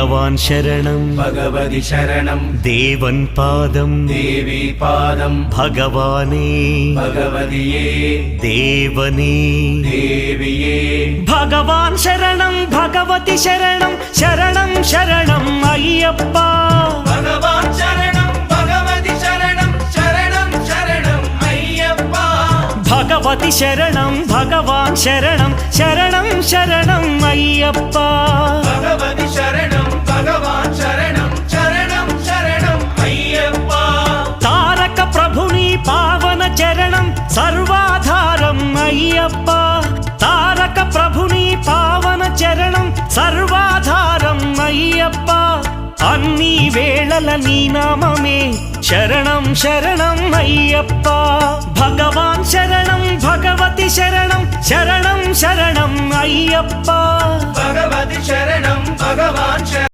भगवान् शरणं भगवति शरणं देवन् पादं देवी पादं भगवाने भगवदिये देवने देविये भगवान् शरणं भगवति शरणं शरणं शरणं अय्यप्पा भगवान् शरणं भगवति शरणं शरणं शरणं अय्यप्पा भगवति शरणं भगवान् शरणं शरणं शरणं अय्यप्पा भगवति शरणं भगवान् शरणं शरणं शरणं अय्यप्पा तारक प्रभुनि पावन चरणं सर्वाधारं अय्यप्पा तारक प्रभुनि पावन चरणं सर्वाधारं अय्यप्पा अन्नी वेळల నీ నామమే శరణం శరణం అయ్యప్ప భగవాన్ శరణం భగవతి శరణం శరణం శరణం అయ్యప్ప भगवति शरणं भगवान्